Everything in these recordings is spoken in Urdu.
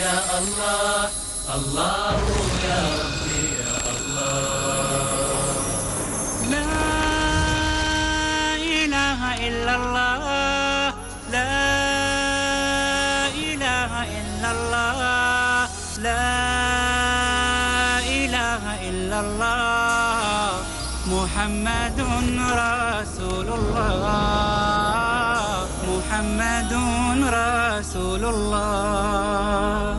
يا الله الله يا ربي يا الله. لا إله إلا الله، لا إله إلا الله، لا إله إلا الله، محمد رسول الله، محمد رسول الله.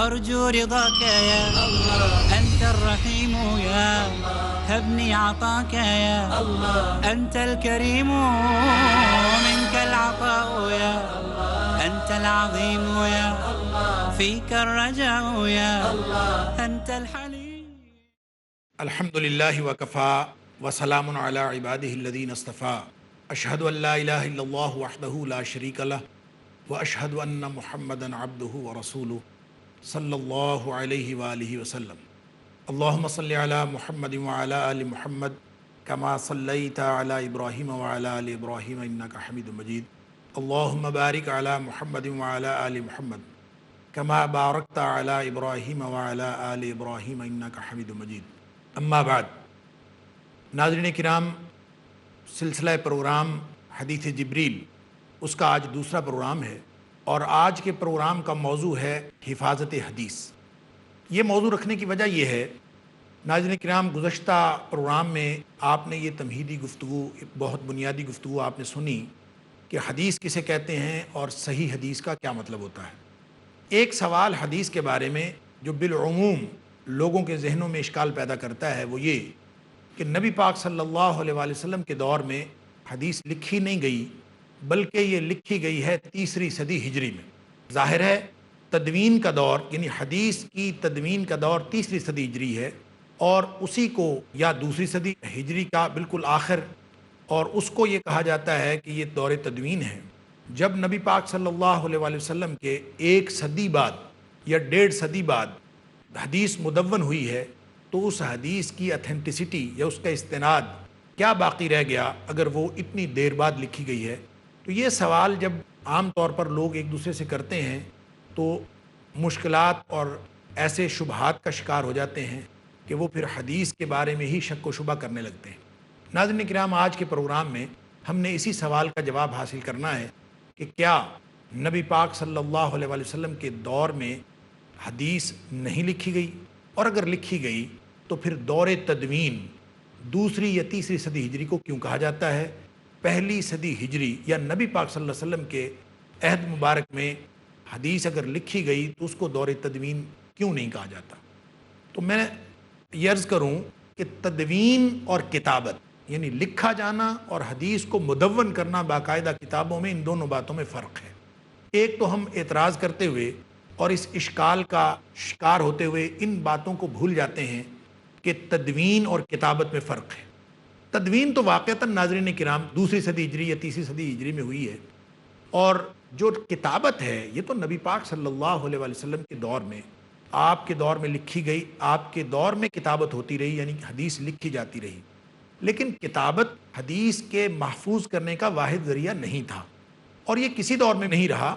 أرجو رضاك يا الله، أنت الرحيم يا الله، هبني عطاك يا الله، أنت الكريم منك العطاء يا الله، أنت العظيم يا الله، فيك الرجاء يا الله، أنت الحليم. الحمد للہ وکفا وسلام علی عبادہ الذین اصطفیٰ. اشہد ان لا الہ الا اللہ وحدہ لا شریک لہ واشہد ان محمدا عبدہ ورسولہ صلی اللہ علیہ وآلہ وسلم. اللہم صلی علی محمد وعلی آل محمد کما صلیت علی ابراہیم وعلی آل ابراہیم انک حمید مجید. اللہم بارک علی محمد وعلی آل محمد کما بارکت علی ابراہیم وعلی آل ابراہیم انک حمید مجید. اما بعد، ناظرین کرام، سلسلہ پروگرام حدیث جبریل اس کا آج دوسرا پروگرام ہے، اور آج کے پروگرام کا موضوع ہے حفاظت حدیث. یہ موضوع رکھنے کی وجہ یہ ہے، ناظرین کرام، گزشتہ پروگرام میں آپ نے یہ تمہیدی گفتگو، بہت بنیادی گفتگو آپ نے سنی کہ حدیث کسے کہتے ہیں اور صحیح حدیث کا کیا مطلب ہوتا ہے. ایک سوال حدیث کے بارے میں جو بالعموم لوگوں کے ذہنوں میں اشکال پیدا کرتا ہے وہ یہ کہ نبی پاک صلی اللہ علیہ وآلہ وسلم کے دور میں حدیث لکھی نہیں گئی، بلکہ یہ لکھی گئی ہے 3 صدی ہجری میں. ظاہر ہے تدوین کا دور، یعنی حدیث کی تدوین کا دور 3 صدی ہجری ہے، اور اسی کو یا 2 صدی ہجری کا بالکل آخر، اور اس کو یہ کہا جاتا ہے کہ یہ دور تدوین ہے. جب نبی پاک صلی اللہ علیہ وآلہ وسلم کے 1 صدی بعد یا 1.5 صدی بعد حدیث مدون ہوئی ہے، تو اس حدیث کی اتھینٹسٹی یا اس کا استناد کیا باقی رہ گیا اگر وہ اتنی دیر بعد لکھی گئی ہے. تو یہ سوال جب عام طور پر لوگ ایک دوسرے سے کرتے ہیں تو مشکلات اور ایسے شبہات کا شکار ہو جاتے ہیں کہ وہ پھر حدیث کے بارے میں ہی شک و شبہ کرنے لگتے ہیں. ناظرین کرام، آج کے پروگرام میں ہم نے اسی سوال کا جواب حاصل کرنا ہے کہ کیا نبی پاک صلی اللہ علیہ وآلہ وسلم کے دور میں حدیث نہیں لکھی گئی، اور اگر لکھی گئی تو پھر دور تدوین 2 یا 3 صدی ہجری کو کیوں کہا جاتا ہے؟ 1 صدی ہجری یا نبی پاک صلی اللہ علیہ وسلم کے عہد مبارک میں حدیث اگر لکھی گئی تو اس کو دور تدوین کیوں نہیں کہا جاتا؟ تو میں یہ عرض کروں کہ تدوین اور کتابت، یعنی لکھا جانا اور حدیث کو مدون کرنا باقاعدہ کتابوں میں، ان دونوں باتوں میں فرق ہے. ایک تو ہم اعتراض کرتے ہوئے اور اس اشکال کا شکار ہوتے ہوئے ان باتوں کو بھول جاتے ہیں کہ تدوین اور کتابت میں فرق ہے. تدوین تو واقعتاً ناظرین کرام 2 صدی ہجری یا 3 صدی ہجری میں ہوئی ہے، اور جو کتابت ہے یہ تو نبی پاک صلی اللہ علیہ وآلہ وسلم کے دور میں، آپ کے دور میں لکھی گئی، آپ کے دور میں کتابت ہوتی رہی، یعنی حدیث لکھی جاتی رہی. لیکن کتابت حدیث کے محفوظ کرنے کا واحد ذریعہ نہیں تھا، اور یہ کسی دور میں نہیں رہا.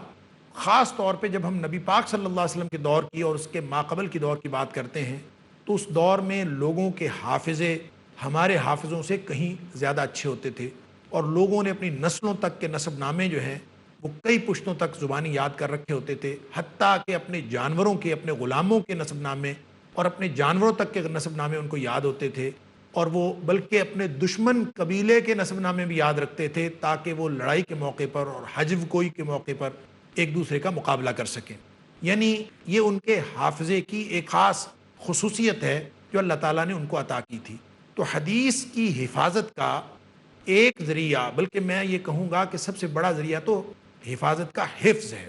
خاص طور پہ جب ہم نبی پاک صلی اللہ علیہ وسلم کے دور کی اور اس کے ماقبل کی دور کی بات کرتے ہیں تو اس دور میں لوگوں کے حافظے ہمارے حافظوں سے کہیں زیادہ اچھے ہوتے تھے، اور لوگوں نے اپنی نسلوں تک کے نسب نامے جو ہیں وہ کئی پشتوں تک زبانی یاد کر رکھے ہوتے تھے، حتیٰ کہ اپنے جانوروں کے، اپنے غلاموں کے نسب نامے اور اپنے جانوروں تک کے نسب نامے ان کو یاد ہوتے تھے، اور وہ بلکہ اپنے دشمن قبیلے کے نسب نامے بھی یاد رکھتے تھے تاکہ وہ لڑائی کے موقع پر اور حجب کوئی کے موقع پر ایک دوسرے کا مقابلہ کر سکیں. یعنی یہ ان کے حافظے کی ایک خاص خصوصیت ہے جو اللہ تعالیٰ نے ان کو عطا کی تھی. تو حدیث کی حفاظت کا ایک ذریعہ، بلکہ میں یہ کہوں گا کہ سب سے بڑا ذریعہ تو حفاظت کا حفظ ہے.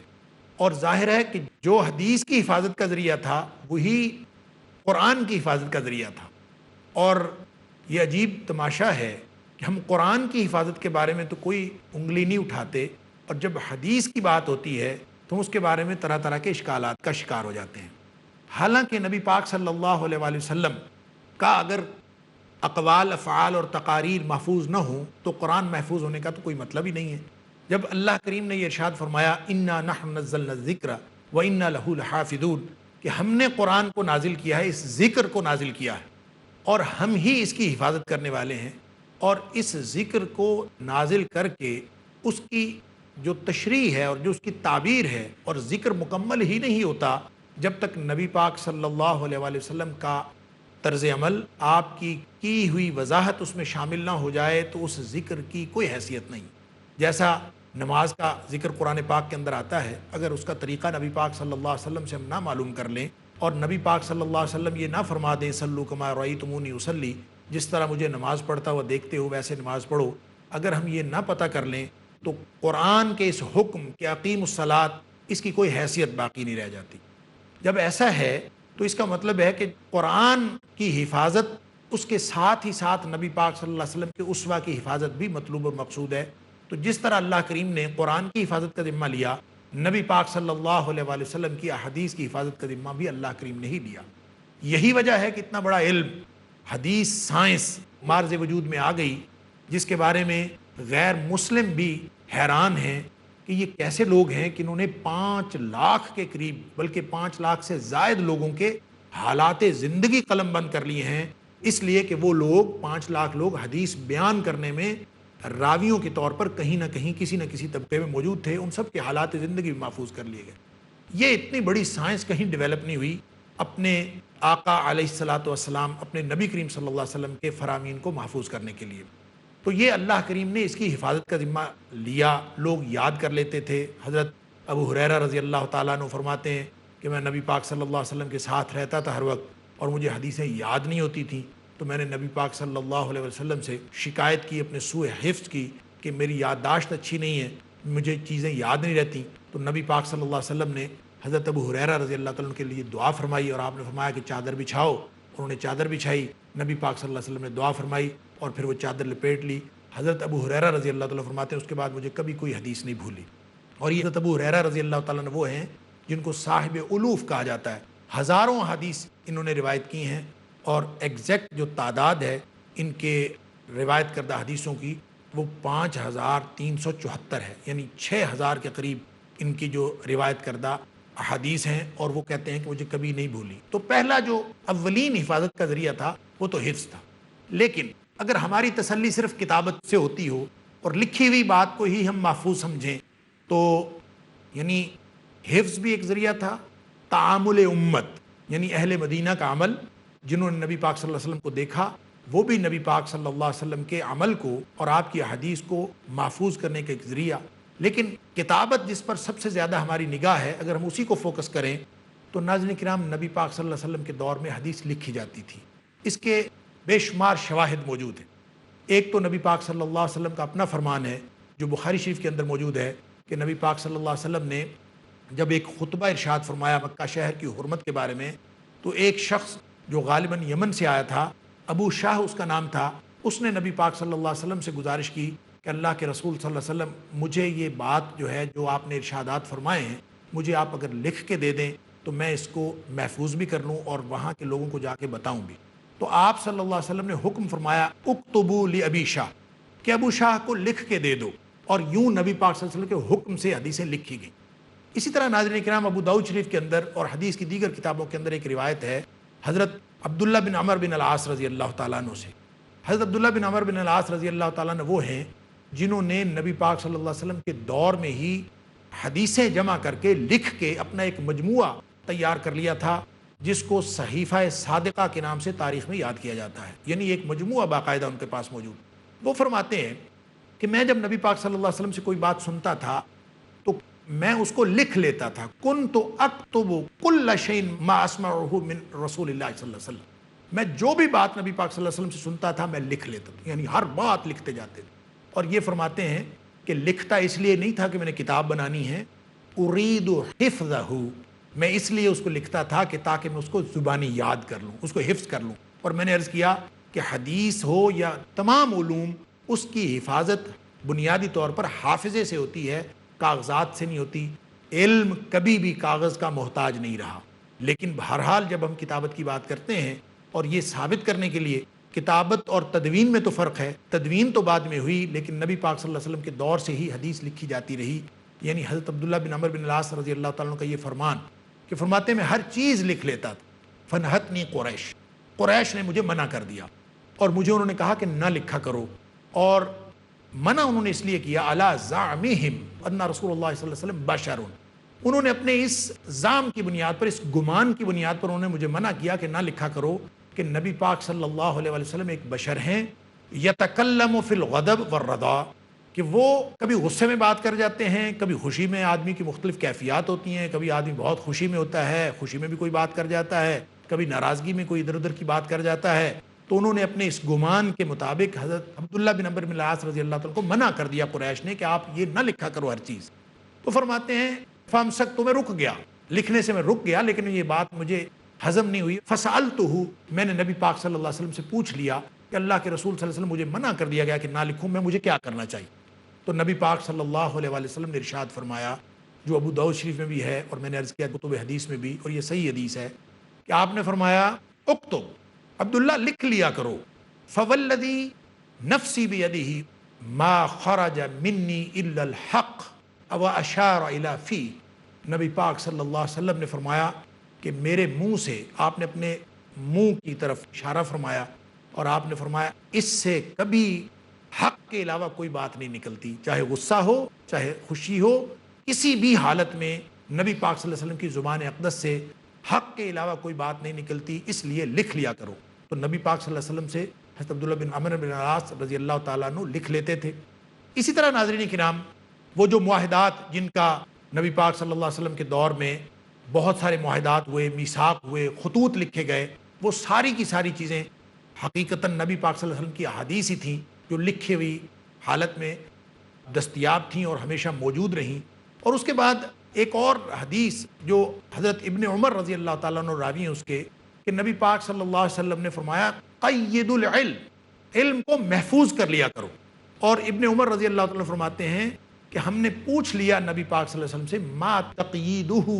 اور ظاہر ہے کہ جو حدیث کی حفاظت کا ذریعہ تھا وہی قرآن کی حفاظت کا ذریعہ تھا. اور یہ عجیب تماشا ہے کہ ہم قرآن کی حفاظت کے بارے میں تو کوئی انگلی نہیں اٹھاتے، اور جب حدیث کی بات ہوتی ہے تو اس کے بارے میں طرح طرح کے اشکالات کا شکار ہو جاتے ہیں. حالانکہ نبی پاک صلی اللہ علیہ وآلہ وسلم کا اگر اقوال، افعال اور تقاریر محفوظ نہ ہوں تو قرآن محفوظ ہونے کا تو کوئی مطلب ہی نہیں ہے. جب اللہ کریم نے یہ ارشاد فرمایا انا نحن نزلنا الذکر وَإِنَّا لَهُ لَحَافِظُونَ کہ ہم نے قرآن کو نازل کیا ہے، اس ذکر کو نازل کیا ہے اور ہم ہی اس کی حفاظت کرنے والے ہیں۔ اور اس ذکر کو نازل کر کے اس کی جو تشریح ہے اور جو اس کی تعبیر ہے، اور ذکر مکمل ہی نہیں ہوتا جب تک نبی پاک صلی اللہ علیہ وآلہ وسلم کا طرز عمل، آپ کی ہوئی وضاحت اس میں شامل نہ ہو جائے تو اس ذکر کی کوئی حیثیت نہیں۔ جیسا نماز کا ذکر قرآن پاک کے اندر آتا ہے، اگر اس کا طریقہ نبی پاک صلی اللہ علیہ وسلم سے ہم نہ معلوم کر لیں اور نبی پاک صلی اللہ علیہ وسلم یہ نہ فرما دیں صلو کما رأیتمونی اصلی، جس طرح مجھے نماز پڑھتا ہوا دیکھتے ہو ویسے نماز پڑھو، اگر ہم یہ نہ پتہ کر لیں تو قرآن کے اس حکم کہ اقیم الصلاۃ، اس کی کوئی حیثیت باقی نہیں رہ جاتی۔ جب ایسا ہے تو اس کا مطلب ہے کہ قرآن کی حفاظت، اس کے ساتھ ہی ساتھ نبی پاک صلی اللہ علیہ وسلم کے اسوہ کی حفاظت بھی مطلوب اور مقصود ہے۔ تو جس طرح اللہ کریم نے قرآن کی حفاظت کا ذمہ لیا، نبی پاک صلی اللہ علیہ وآلہ وسلم کی احادیث کی حفاظت کا ذمہ بھی اللہ کریم نے ہی لیا۔ یہی وجہ ہے کہ اتنا بڑا علم، حدیث، سائنس مارز وجود میں آ گئی، جس کے بارے میں غیر مسلم بھی حیران ہیں کہ یہ کیسے لوگ ہیں کہ انہوں نے 5 لاکھ کے قریب، بلکہ 5 لاکھ سے زائد لوگوں کے حالات زندگی قلم بند کر لیے ہیں، اس لیے کہ وہ لوگ 5 لاکھ لوگ حدیث بیان کرنے میں راویوں کے طور پر کہیں نہ کہیں کسی نہ کسی طبقے میں موجود تھے، ان سب کے حالات زندگی بھی محفوظ کر لیے گئے۔ یہ اتنی بڑی سائنس کہیں ڈیولپ نہیں ہوئی اپنے آقا علیہ الصلاۃ والسلام، اپنے نبی کریم صلی اللہ علیہ وسلم کے فرامین کو محفوظ کرنے کے لیے۔ تو یہ اللہ کریم نے اس کی حفاظت کا ذمہ لیا، لوگ یاد کر لیتے تھے۔ حضرت ابو ہریرہ رضی اللہ تعالیٰ عنہ فرماتے ہیں کہ میں نبی پاک صلی اللہ علیہ وسلم کے ساتھ رہتا تھا ہر وقت، اور مجھے حدیثیں یاد نہیں ہوتی تھیں، تو میں نے نبی پاک صلی اللہ علیہ وسلم سے شکایت کی، اپنے سوء حفظ کی کہ میری یادداشت اچھی نہیں ہے، مجھے چیزیں یاد نہیں رہتی۔ تو نبی پاک صلی اللہ علیہ وسلم نے حضرت ابو ہریرہ رضی اللہ تعالیٰ عنہ کے لیے دعا فرمائی، اور آپ نے فرمایا کہ چادر بچھاؤ، انہوں نے چادر بچھائی، نبی پاک صلی اللہ علیہ وسلم نے دعا فرمائی اور پھر وہ چادر لپیٹ لی۔ حضرت ابو ہریرہ رضی اللہ تعالیٰ فرماتے ہیں اس کے بعد مجھے کبھی کوئی حدیث نہیں بھولی۔ اور یہ حضرت ابو ہریرہ رضی اللہ تعالیٰ عنہ وہ ہیں جن کو صاحب الوف کہا جاتا ہے، ہزاروں حدیث انہوں نے روایت کی ہیں، اور ایگزیکٹ جو تعداد ہے ان کے روایت کردہ حدیثوں کی وہ 5374 ہے، یعنی 6000 کے قریب ان کی جو روایت کردہ حدیث ہیں، اور وہ کہتے ہیں کہ مجھے کبھی نہیں بھولی۔ تو پہلا جو اولین حفاظت کا ذریعہ تھا وہ تو حفظ تھا، لیکن اگر ہماری تسلی صرف کتابت سے ہوتی ہو اور لکھی ہوئی بات کو ہی ہم محفوظ سمجھیں تو یعنی حفظ بھی ایک ذریعہ تھا، تعامل امت یعنی اہل مدینہ کا عمل، جنہوں نے نبی پاک صلی اللہ علیہ وسلم کو دیکھا، وہ بھی نبی پاک صلی اللہ علیہ وسلم کے عمل کو اور آپ کی حدیث کو محفوظ کرنے کا ایک ذریعہ۔ لیکن کتابت جس پر سب سے زیادہ ہماری نگاہ ہے، اگر ہم اسی کو فوکس کریں تو ناظرین کرام نبی پاک صلی اللہ علیہ وسلم کے دور میں حدیث لکھی جاتی تھی۔ اس کے بے شمار شواہد موجود ہیں۔ ایک تو نبی پاک صلی اللہ علیہ وسلم کا اپنا فرمان ہے جو بخاری شریف کے اندر موجود ہے کہ نبی پاک صلی اللہ علیہ وسلم نے جب ایک خطبہ ارشاد فرمایا مکہ شہر کی حرمت کے بارے میں، تو ایک شخص جو غالباً یمن سے آیا تھا، ابو شاہ اس کا نام تھا، اس نے نبی پاک صلی اللہ علیہ وسلم سے گزارش کی کہ اللہ کے رسول صلی اللہ علیہ وسلم مجھے یہ بات جو ہے جو آپ نے ارشادات فرمائے ہیں، مجھے آپ اگر لکھ کے دے دیں تو میں اس کو محفوظ بھی کر لوں اور وہاں کے لوگوں کو جا کے بتاؤں بھی۔ تو آپ صلی اللہ علیہ وسلم نے حکم فرمایا اکتبوا لابی شاہ، کہ ابو شاہ کو لکھ کے دے دو، اور یوں نبی پاک صلی اللہ علیہ وسلم کے حکم سے حدیثیں لکھی گئیں۔ اسی طرح ناظرین کرام ابو داؤد شریف کے اندر اور حدیث کی دیگر کتابوں کے اندر ایک روایت ہے حضرت عبداللہ بن عمر بن العاص رضی اللہ تعالیٰ عنہ سے۔ حضرت عبداللہ بن عمر بن العاص رضی اللہ تعالیٰ عنہ وہ ہیں جنہوں نے نبی پاک صلی اللہ علیہ وسلم کے دور میں ہی حدیثیں جمع کر کے لکھ کے اپنا ایک مجموعہ تیار کر لیا تھا، جس کو صحیفہ صادقہ کے نام سے تاریخ میں یاد کیا جاتا ہے، یعنی ایک مجموعہ باقاعدہ ان کے پاس موجود۔ وہ فرماتے ہیں کہ میں جب نبی پاک صلی اللہ علیہ وسلم سے کوئی بات سنتا تھا تو میں اس کو لکھ لیتا تھا، کنت اکتب کل شیء ما اسمعه من رسول اللہ صلی اللہ علیہ وسلم، میں جو بھی بات نبی پاک صلی اللہ علیہ وسلم سے سنتا تھا میں لکھ لیتا تھا، یعنی ہر بات لکھتے جاتے تھے۔ اور یہ فرماتے ہیں کہ لکھتا اس لیے نہیں تھا کہ میں نے کتاب بنانی ہے، ارید حفظہ، میں اس لیے اس کو لکھتا تھا کہ تاکہ میں اس کو زبانی یاد کر لوں، اس کو حفظ کر لوں۔ اور میں نے عرض کیا کہ حدیث ہو یا تمام علوم، اس کی حفاظت بنیادی طور پر حافظے سے ہوتی ہے، کاغذات سے نہیں ہوتی۔ علم کبھی بھی کاغذ کا محتاج نہیں رہا، لیکن بہرحال جب ہم کتابت کی بات کرتے ہیں، اور یہ ثابت کرنے کے لیے کتابت اور تدوین میں تو فرق ہے، تدوین تو بعد میں ہوئی لیکن نبی پاک صلی اللہ علیہ وسلم کے دور سے ہی حدیث لکھی جاتی رہی۔ یعنی حضرت عبداللہ بن عمر بن العاص رضی اللہ تعالیٰ عنہ کا یہ فرمان کہ فرماتے ہیں میں ہر چیز لکھ لیتا تھا، فنہتنی قریش نے مجھے منع کر دیا اور مجھے انہوں نے کہا کہ نہ لکھا کرو، اور منع انہوں نے اس لیے کیا علی زعمہم ان رسول اللہ صلی اللہ علیہ وسلم بشر، انہوں نے اپنے اس زعم کی بنیاد پر، اس گمان کی بنیاد پر انہوں نے مجھے منع کیا کہ نہ لکھا کرو کہ نبی پاک صلی اللہ علیہ وسلم ایک بشر ہیں، یتکلم فی الغضب والرضا، کہ وہ کبھی غصے میں بات کر جاتے ہیں، کبھی خوشی میں، آدمی کی مختلف کیفیات ہوتی ہیں، کبھی آدمی بہت خوشی میں ہوتا ہے، خوشی میں بھی کوئی بات کر جاتا ہے، کبھی ناراضگی میں کوئی ادھر ادھر کی بات کر جاتا ہے۔ تو انہوں نے اپنے اس گمان کے مطابق حضرت عبداللہ بن عمر بن العاص رضی اللہ تعالیٰ کو منع کر دیا قریش نے کہ آپ یہ نہ لکھا کرو ہر چیز۔ تو فرماتے ہیں فامسک، تو میں رک گیا، لکھنے سے میں رک گیا، لیکن یہ بات مجھے ہضم نہیں ہوئی۔ فسألتہ، میں نے نبی پاک صلی اللہ علیہ وسلم سے پوچھ لیا کہ اللہ کے رسول صلی اللہ علیہ وسلم مجھے منع کر دیا گیا کہ نہ لکھوں، میں مجھے کیا کرنا چاہیے؟ تو نبی پاک صلی اللہ علیہ وسلم نے ارشاد فرمایا، جو ابو داؤد شریف میں بھی ہے اور میں نے عرض کیا کتب حدیث میں بھی، اور یہ صحیح حدیث ہے، کہ آپ نے فرمایا اکتب، عبداللہ لکھ لیا کرو، فوالذی نفسی بیدہ ما خرج منی الا الحق او اشار الی فی، نبی پاک صلی اللہ علیہ وسلم نے فرمایا کہ میرے منہ سے، آپ نے اپنے منہ کی طرف اشارہ فرمایا اور آپ نے فرمایا اس سے کبھی حق کے علاوہ کوئی بات نہیں نکلتی، چاہے غصہ ہو، چاہے خوشی ہو، کسی بھی حالت میں نبی پاک صلی اللہ علیہ وسلم کی زبان اقدس سے حق کے علاوہ کوئی بات نہیں نکلتی، اس لیے لکھ لیا کرو۔ تو نبی پاک صلی اللہ علیہ وسلم سے حضرت عبداللہ بن عمر بن العاص رضی اللہ تعالیٰ عنہ لکھ لیتے تھے۔ اسی طرح ناظرین کرام، وہ جو معاہدات جن کا نبی پاک صلی اللہ علیہ وسلم کے دور میں بہت سارے معاہدات ہوئے، میثاق ہوئے، خطوط لکھے گئے، وہ ساری کی ساری چیزیں حقیقتاً نبی پاک صلی اللہ علیہ وسلم کی احادیث ہی تھیں جو لکھی ہوئی حالت میں دستیاب تھیں اور ہمیشہ موجود رہیں۔ اور اس کے بعد ایک اور حدیث جو حضرت ابن عمر رضی اللہ تعالیٰ عنہ راوی ہیں اس کے، کہ نبی پاک صلی اللہ علیہ وسلم نے فرمایا قید العلم، علم کو محفوظ کر لیا کرو۔ اور ابن عمر رضی اللہ تعالیٰ عنہ فرماتے ہیں کہ ہم نے پوچھ لیا نبی پاک صلی اللہ علیہ وسلم سے ما تقییدہ،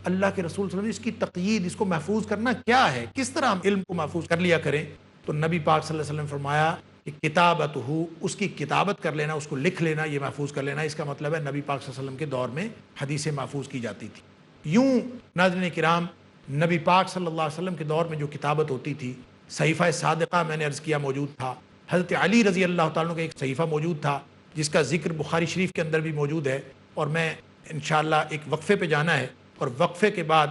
اللہ کے رسول صلی اللہ علیہ وسلم اس کی تقیید، اس کو محفوظ کرنا کیا ہے، کس طرح ہم علم کو محفوظ کر لیا کریں؟ تو نبی پاک صلی اللہ علیہ وسلم نے فرمایا کہ کتابتہ، اس کی کتابت کر لینا، اس کو لکھ لینا، یہ محفوظ کر لینا۔ اس کا مطلب ہے نبی پاک صلی اللہ علیہ وسلم کے دور میں حدیثیں محفوظ کی جاتی تھی۔ یوں ناظرین کرام، نبی پاک صلی اللہ علیہ وسلم کے دور میں جو کتابت ہوتی تھی، صحیفہ صادقہ میں نے عرض کیا موجود تھا، حضرت علی رضی اللہ تعالیٰ عنہ کا ایک صحیفہ موجود تھا جس کا ذکر بخاری شریف کے اندر بھی موجود ہے، اور میں انشاءاللہ ایک وقفے پہ جانا ہے، اور وقفے کے بعد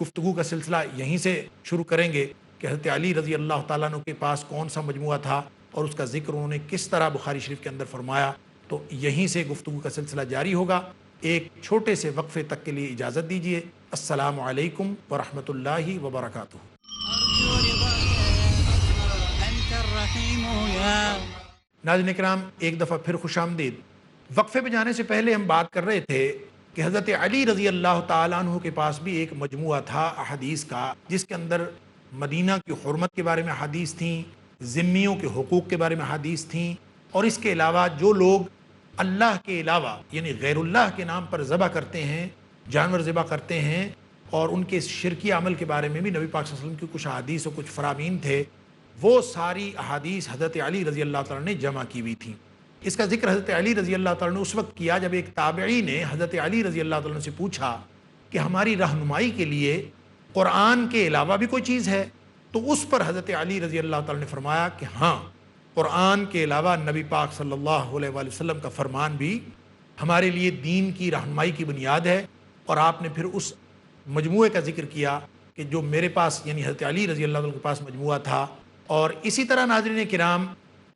گفتگو کا سلسلہ یہیں سے شروع کریں گے کہ حضرت علی رضی اللہ تعالیٰ عنہ کے پاس کون سا مجموعہ تھا اور اس کا ذکر انہوں نے کس طرح بخاری شریف کے اندر فرمایا۔ تو یہیں سے گفتگو کا سلسلہ جاری ہوگا۔ ایک چھوٹے سے وقفے تک کے لیے اجازت دیجیے۔ السلام علیکم ورحمۃ اللہ وبرکاتہ۔ ناظرین کرام، ایک دفعہ پھر خوش آمدید۔ وقفے پہ جانے سے پہلے ہم بات کر رہے تھے کہ حضرت علی رضی اللہ تعالیٰ عنہ کے پاس بھی ایک مجموعہ تھا احادیث کا، جس کے اندر مدینہ کی حرمت کے بارے میں احادیث تھیں، ذمیوں کے حقوق کے بارے میں احادیث تھیں، اور اس کے علاوہ جو لوگ اللہ کے علاوہ یعنی غیر اللہ کے نام پر ذبح کرتے ہیں، جانور ذبح کرتے ہیں، اور ان کے شرکی عمل کے بارے میں بھی نبی پاک صلی اللہ علیہ وسلم کی کچھ احادیث اور کچھ فرامین تھے، وہ ساری احادیث حضرت علی رضی اللہ تعالیٰ نے جمع کی ہوئی تھیں۔ اس کا ذکر حضرت علی رضی اللہ تعالیٰ نے اس وقت کیا جب ایک تابعی نے حضرت علی رضی اللہ تعالیٰ سے پوچھا کہ ہماری رہنمائی کے لیے قرآن کے علاوہ بھی کوئی چیز ہے؟ تو اس پر حضرت علی رضی اللہ تعالیٰ نے فرمایا کہ ہاں، قرآن کے علاوہ نبی پاک صلی اللہ علیہ وآلہ وسلم کا فرمان بھی ہمارے لیے دین کی رہنمائی کی بنیاد ہے۔ اور آپ نے پھر اس مجموعے کا ذکر کیا کہ جو میرے پاس یعنی حضرت علی رضی اللہ عنہ کے پاس مجموعہ تھا، اور اسی طرح ناظرین کرام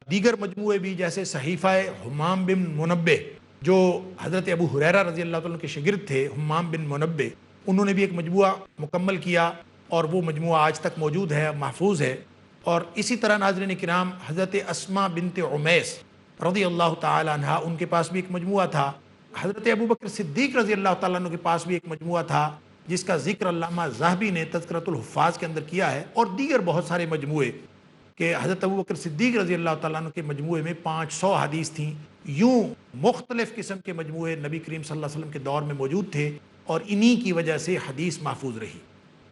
دیگر مجموعے بھی، جیسے صحیفہ حمام بن منبہ جو حضرت ابو ہریرہ رضی اللہ عنہ کے شاگرد تھے، حمام بن منبہ، انہوں نے بھی ایک مجموعہ مکمل کیا، اور وہ مجموعہ آج تک موجود ہے، محفوظ ہے۔ اور اسی طرح ناظرین کرام حضرت اسماء بنت عمیس رضی اللہ تعالی عنہ، ان کے پاس بھی ایک مجموعہ تھا۔ حضرت ابوبکر صدیق رضی اللہ تعالیٰ عنہ کے پاس بھی ایک مجموعہ تھا جس کا ذکر علامہ ذہبی نے تذکرۃ الحفاظ کے اندر کیا ہے، اور دیگر بہت سارے مجموعے کہ حضرت ابوبکر صدیق رضی اللہ تعالیٰ عنہ کے مجموعے میں 500 حدیث تھیں۔ یوں مختلف قسم کے مجموعے نبی کریم صلی اللہ علیہ وسلم کے دور میں موجود تھے، اور انہی کی وجہ سے حدیث محفوظ رہی۔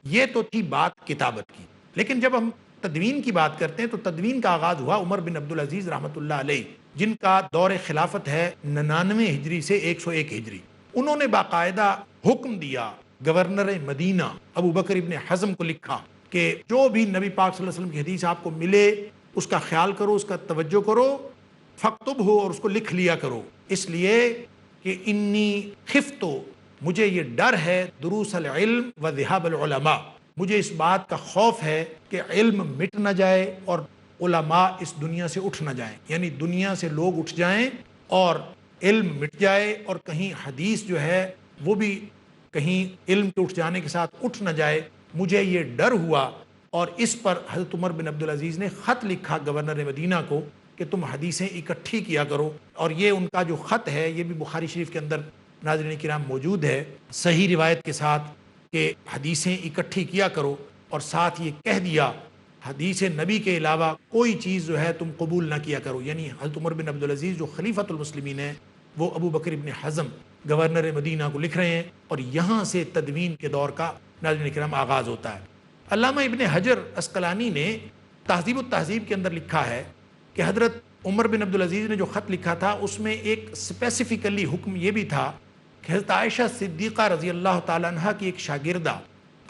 یہ تو تھی بات کتابت کی، لیکن جب ہم تدوین کی بات کرتے ہیں تو تدوین کا آغاز ہوا عمر بن عبدالعزیز رحمۃ اللہ علیہ، جن کا دور خلافت ہے 99 ہجری سے 101 ہجری۔ انہوں نے باقاعدہ حکم دیا، گورنر مدینہ ابو بکر ابن حزم کو لکھا کہ جو بھی نبی پاک صلی اللہ علیہ وسلم کی حدیث آپ کو ملے اس کا خیال کرو، اس کا توجہ کرو، فاکتب ہو، اور اس کو لکھ لیا کرو، اس لیے کہ انی خفتو، مجھے یہ ڈر ہے، دروس العلم و ذہاب العلماء، مجھے اس بات کا خوف ہے کہ علم مٹ نہ جائے اور علماء اس دنیا سے اٹھ نہ جائیں، یعنی دنیا سے لوگ اٹھ جائیں اور علم مٹ جائے، اور کہیں حدیث جو ہے وہ بھی کہیں علم کے اٹھ جانے کے ساتھ اٹھ نہ جائے، مجھے یہ ڈر ہوا۔ اور اس پر حضرت عمر بن عبدالعزیز نے خط لکھا گورنر مدینہ کو کہ تم حدیثیں اکٹھی کیا کرو، اور یہ ان کا جو خط ہے یہ بھی بخاری شریف کے اندر ناظرین کرام موجود ہے صحیح روایت کے ساتھ کہ حدیثیں اکٹھی کیا کرو، اور ساتھ یہ کہہ دیا حدیث نبی کے علاوہ کوئی چیز جو ہے تم قبول نہ کیا کرو۔ یعنی حضرت عمر بن عبدالعزیز جو خلیفۃ المسلمین ہیں وہ ابو بکر ابن حزم گورنر مدینہ کو لکھ رہے ہیں، اور یہاں سے تدوین کے دور کا ناظرین کرام آغاز ہوتا ہے۔ علامہ ابن حجر عسقلانی نے تہذیب التہذیب کے اندر لکھا ہے کہ حضرت عمر بن عبدالعزیز نے جو خط لکھا تھا اس میں ایک اسپیسیفکلی حکم یہ بھی تھا کہ حضرت عائشہ صدیقہ رضی اللہ تعالیٰ عنہ کی ایک شاگردہ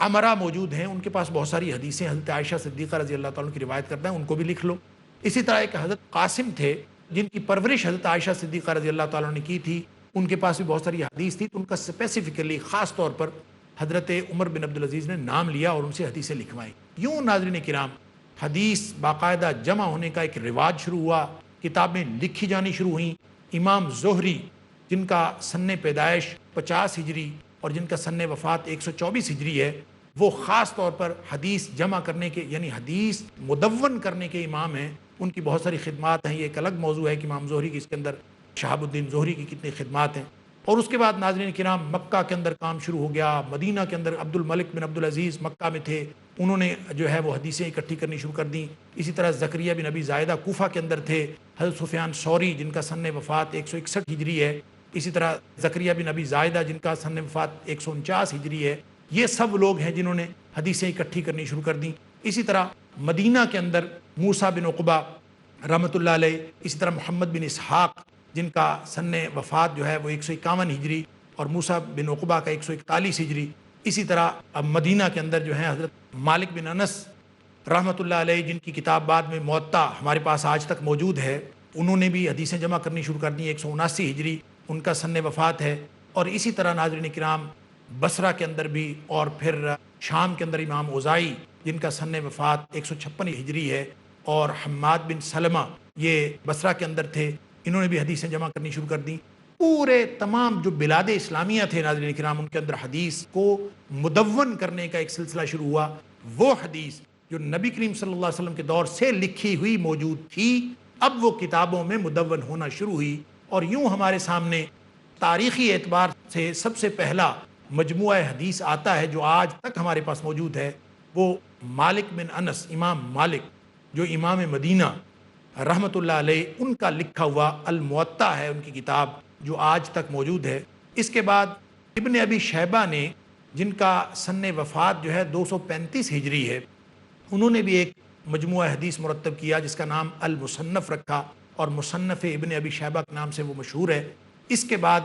عمرہ موجود ہیں، ان کے پاس بہت ساری حدیثیں حضرت عائشہ صدیقہ رضی اللہ تعالیٰ عنہ کی روایت کرتے ہیں، ان کو بھی لکھ لو۔ اسی طرح ایک حضرت قاسم تھے جن کی پرورش حضرت عائشہ صدیقہ رضی اللہ تعالیٰ عنہ نے کی تھی، ان کے پاس بھی بہت ساری حدیث تھی، تو ان کا اسپیسیفکلی خاص طور پر حضرت عمر بن عبدالعزیز نے نام لیا اور ان سے حدیثیں لکھوائیں۔ یوں ناظرین کرام حدیث باقاعدہ جمع ہونے کا ایک رواج شروع ہوا، کتابیں لکھی جانی شروع ہوئیں۔ امام زہری جن کا سن پیدائش 50 ہجری اور جن کا سن وفات 124 ہجری ہے، وہ خاص طور پر حدیث جمع کرنے کے یعنی حدیث مدون کرنے کے امام ہیں، ان کی بہت ساری خدمات ہیں۔ یہ ایک الگ موضوع ہے کہ امام زہری کی اس کے اندر شہاب الدین زہری کی کتنی خدمات ہیں۔ اور اس کے بعد ناظرین کرام مکہ کے اندر کام شروع ہو گیا، مدینہ کے اندر عبد الملک بن عبدالعزیز مکہ میں تھے، انہوں نے جو ہے وہ حدیثیں اکٹھی کرنی شروع کر دیں۔ اسی طرح زکریا بن ابی زائدہ کوفہ کے اندر تھے، حضرت سفیان ثوری جن کا سن وفات 161 ہجری ہے، اسی طرح زکریا بن ابی زائدہ جن کا سن وفات 149 ہجری ہے، یہ سب لوگ ہیں جنہوں نے حدیثیں اکٹھی کرنی شروع کر دیں۔ اسی طرح مدینہ کے اندر موسیٰ بن عقبہ رحمۃ اللہ علیہ، اسی طرح محمد بن اسحاق جن کا سن وفات جو ہے وہ 151 ہجری اور موسیٰ بن عقبہ کا 141 ہجری، اسی طرح مدینہ کے اندر جو ہے حضرت مالک بن انس رحمۃ اللہ علیہ جن کی کتاب بعد میں موطا ہمارے پاس آج تک موجود ہے، انہوں نے بھی حدیثیں جمع کرنی شروع کر دیں، 179 ہجری ان کا سن وفات ہے۔ اور اسی طرح ناظرین کرام بصرہ کے اندر بھی، اور پھر شام کے اندر امام اوزاعی جن کا سن وفات 156 ہجری ہے، اور حماد بن سلمہ یہ بصرہ کے اندر تھے، انہوں نے بھی حدیثیں جمع کرنی شروع کر دیں۔ پورے تمام جو بلاد اسلامیہ تھے ناظرین کرام ان کے اندر حدیث کو مدون کرنے کا ایک سلسلہ شروع ہوا۔ وہ حدیث جو نبی کریم صلی اللہ علیہ وسلم کے دور سے لکھی ہوئی موجود تھی، اب وہ کتابوں میں مدون ہونا شروع ہوئی، اور یوں ہمارے سامنے تاریخی اعتبار سے سب سے پہلا مجموعہ حدیث آتا ہے جو آج تک ہمارے پاس موجود ہے، وہ مالک بن انس، امام مالک جو امام مدینہ رحمۃ اللہ علیہ ان کا لکھا ہوا الموطا ہے، ان کی کتاب جو آج تک موجود ہے۔ اس کے بعد ابن ابی شیبہ نے جن کا سن وفات جو ہے 235 ہجری ہے، انہوں نے بھی ایک مجموعہ حدیث مرتب کیا جس کا نام المصنف رکھا، اور مصنف ابن ابی شیبہ کے نام سے وہ مشہور ہے۔ اس کے بعد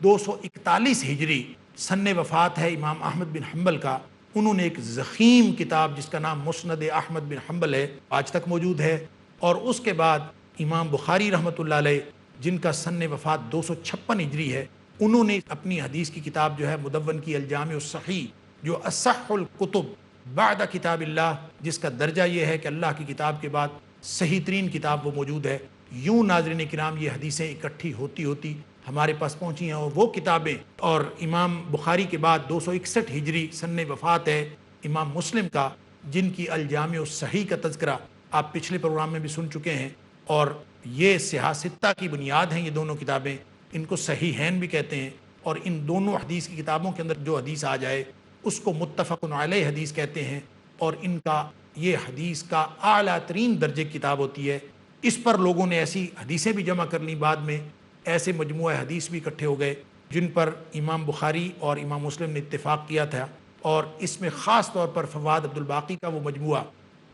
241 ہجری سن وفات ہے امام احمد بن حنبل کا، انہوں نے ایک ضخیم کتاب جس کا نام مسند احمد بن حنبل ہے، آج تک موجود ہے۔ اور اس کے بعد امام بخاری رحمۃ اللہ علیہ جن کا سن وفات 256 ہجری ہے، انہوں نے اپنی حدیث کی کتاب جو ہے مدون کی الجامع الصحیح، جو اصح الکتب بعد کتاب اللہ، جس کا درجہ یہ ہے کہ اللہ کی کتاب کے بعد صحیح ترین کتاب وہ موجود ہے۔ یوں ناظرین کرام یہ حدیثیں اکٹھی ہوتی ہوتی ہمارے پاس پہنچی ہیں، اور وہ کتابیں، اور امام بخاری کے بعد 261 ہجری سن وفات ہے امام مسلم کا، جن کی الجامع الصحیح کا تذکرہ آپ پچھلے پروگرام میں بھی سن چکے ہیں، اور یہ صحاح ستہ کی بنیاد ہیں یہ دونوں کتابیں، ان کو صحیحین بھی کہتے ہیں، اور ان دونوں حدیث کی کتابوں کے اندر جو حدیث آ جائے اس کو متفق علیہ حدیث کہتے ہیں، اور ان کا یہ حدیث کا اعلیٰ ترین درجے کی کتاب ہوتی ہے۔ اس پر لوگوں نے ایسی حدیثیں بھی جمع کر لیں، بعد میں ایسے مجموعہ حدیث بھی اکٹھے ہو گئے جن پر امام بخاری اور امام مسلم نے اتفاق کیا تھا، اور اس میں خاص طور پر فواد عبد الباقی کا وہ مجموعہ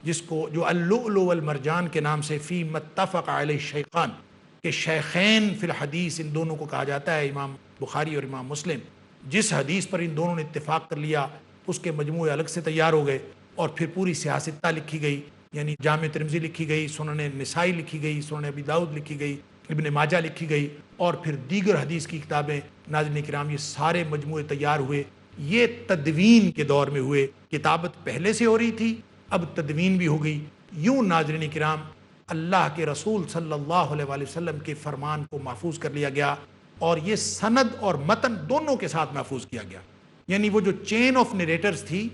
جس کو جو اللؤلؤ والمرجان کے نام سے فی متفق علیہ الشیخان، کہ شیخین فی الحدیث ان دونوں کو کہا جاتا ہے، امام بخاری اور امام مسلم، جس حدیث پر ان دونوں نے اتفاق کر لیا اس کے مجموعے الگ سے تیار ہو گئے، اور پھر پوری سیاستہ لکھی گئی، یعنی جامع ترمذی لکھی گئی، سنن نسائی لکھی گئی، سنن ابی داؤد لکھی گئی، ابن ماجہ لکھی گئی، اور پھر دیگر حدیث کی کتابیں۔ ناظرین کرام، یہ سارے مجموعے تیار ہوئے، یہ تدوین کے دور میں ہوئے۔ کتابت پہلے سے ہو رہی تھی، اب تدوین بھی ہو گئی۔ یوں ناظرین کرام اللہ کے رسول صلی اللہ علیہ وآلہ وسلم کے فرمان کو محفوظ کر لیا گیا، اور یہ سند اور متن دونوں کے ساتھ محفوظ کیا گیا۔ یعنی وہ جو چین آف نریٹرز تھی،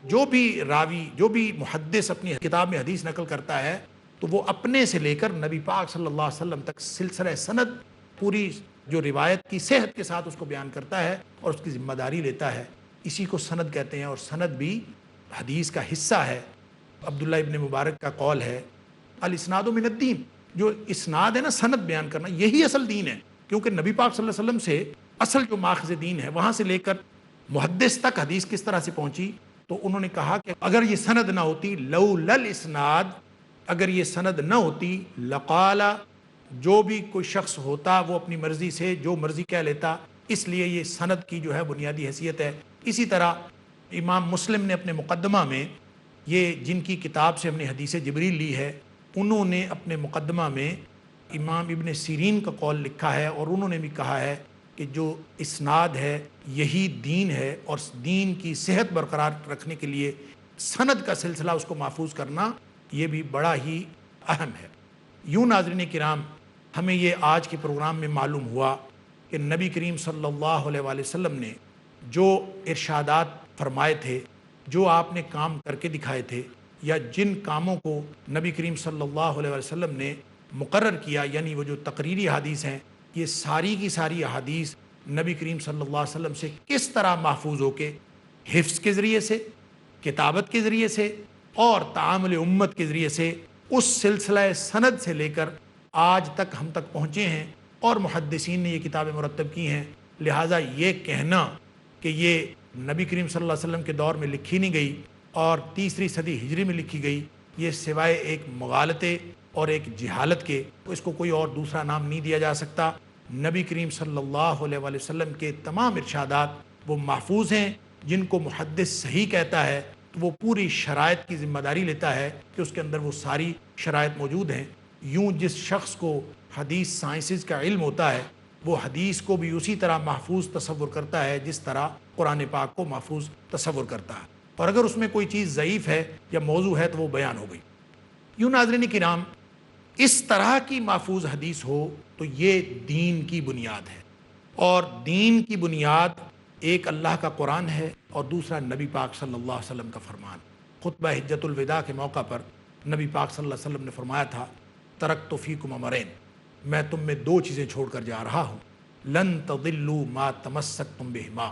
جو بھی راوی، جو بھی محدث اپنی کتاب میں حدیث نقل کرتا ہے تو وہ اپنے سے لے کر نبی پاک صلی اللہ علیہ وسلم تک سلسلہ سند، پوری جو روایت کی صحت کے ساتھ اس کو بیان کرتا ہے اور اس کی ذمہ داری لیتا ہے۔ اسی کو سند کہتے ہیں، اور سند بھی حدیث کا حصہ ہے۔ عبداللہ ابن مبارک کا قول ہے، الاسناد من الدین، جو اسناد ہے نا، سند بیان کرنا، یہی اصل دین ہے، کیونکہ نبی پاک صلی اللہ علیہ وسلم سے اصل جو ماخذ دین ہے وہاں سے لے کر محدث تک حدیث کس طرح سے پہنچی۔ تو انہوں نے کہا کہ اگر یہ سند نہ ہوتی، لولا الاسناد، اگر یہ سند نہ ہوتی، لقال، جو بھی کوئی شخص ہوتا وہ اپنی مرضی سے جو مرضی کہہ لیتا، اس لیے یہ سند کی جو ہے بنیادی حیثیت ہے۔ اسی طرح امام مسلم نے اپنے مقدمہ میں، یہ جن کی کتاب سے ہم نے حدیث جبریل لی ہے، انہوں نے اپنے مقدمہ میں امام ابن سیرین کا قول لکھا ہے، اور انہوں نے بھی کہا ہے کہ جو اسناد ہے یہی دین ہے، اور دین کی صحت برقرار رکھنے کے لیے سند کا سلسلہ، اس کو محفوظ کرنا، یہ بھی بڑا ہی اہم ہے۔ یوں ناظرین کرام، ہمیں یہ آج کے پروگرام میں معلوم ہوا کہ نبی کریم صلی اللہ علیہ وآلہ وسلم نے جو ارشادات فرمائے تھے، جو آپ نے کام کر کے دکھائے تھے، یا جن کاموں کو نبی کریم صلی اللہ علیہ وسلم نے مقرر کیا، یعنی وہ جو تقریری حدیث ہیں، یہ ساری کی ساری احادیث نبی کریم صلی اللہ علیہ وسلم سے کس طرح محفوظ ہو کے حفظ کے ذریعے سے، کتابت کے ذریعے سے، اور تعامل امت کے ذریعے سے اس سلسلہ سند سے لے کر آج تک ہم تک پہنچے ہیں، اور محدثین نے یہ کتابیں مرتب کی ہیں۔ لہٰذا یہ کہنا کہ یہ نبی کریم صلی اللہ علیہ وسلم کے دور میں لکھی نہیں گئی اور تیسری صدی ہجری میں لکھی گئی، یہ سوائے ایک مغالطے اور ایک جہالت کے اس کو کوئی اور دوسرا نام نہیں دیا جا سکتا۔ نبی کریم صلی اللہ علیہ وآلہ وسلم کے تمام ارشادات وہ محفوظ ہیں، جن کو محدث صحیح کہتا ہے تو وہ پوری شرائط کی ذمہ داری لیتا ہے کہ اس کے اندر وہ ساری شرائط موجود ہیں۔ یوں جس شخص کو حدیث سائنسز کا علم ہوتا ہے، وہ حدیث کو بھی اسی طرح محفوظ تصور کرتا ہے جس طرح قرآن پاک کو محفوظ تصور کرتا ہے، اور اگر اس میں کوئی چیز ضعیف ہے یا موضوع ہے تو وہ بیان ہو گئی۔ یوں ناظرین کرام، اس طرح کی محفوظ حدیث ہو تو یہ دین کی بنیاد ہے، اور دین کی بنیاد ایک اللہ کا قرآن ہے اور دوسرا نبی پاک صلی اللہ علیہ وسلم کا فرمان۔ خطبہ حجۃ الوداع کے موقع پر نبی پاک صلی اللہ علیہ وسلم نے فرمایا تھا، ترکت فیکم امرین، میں تم میں دو چیزیں چھوڑ کر جا رہا ہوں، لن تضلوا ما تمسکتم بہما،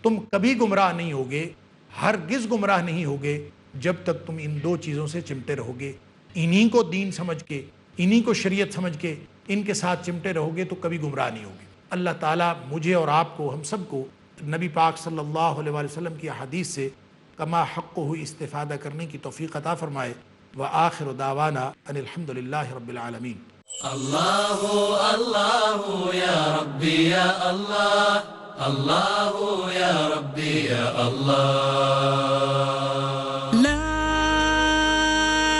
تم کبھی گمراہ نہیں ہوگے، ہرگز گمراہ نہیں ہوگے جب تک تم ان دو چیزوں سے چمٹے رہو گے۔ انہی کو دین سمجھ کے، انہی کو شریعت سمجھ کے ان کے ساتھ چمٹے رہو گے تو کبھی گمراہ نہیں ہوگے۔ اللہ تعالیٰ مجھے اور آپ کو، ہم سب کو، نبی پاک صلی اللہ علیہ وآلہ وسلم کی حدیث سے کما حق ہوئی استفادہ کرنے کی توفیق عطا فرمائے۔ وآخر دعوانا ان الحمد للہ رب العالمین۔ اللہ اللہ یا ربی یا اللہ، اللہ یا ربی یا اللہ۔ لا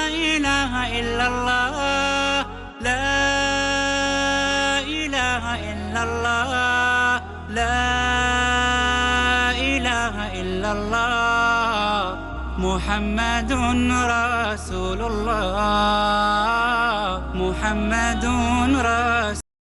إله إلا الله، لا إله إلا الله، لا إله إلا الله، محمد رسول الله، محمد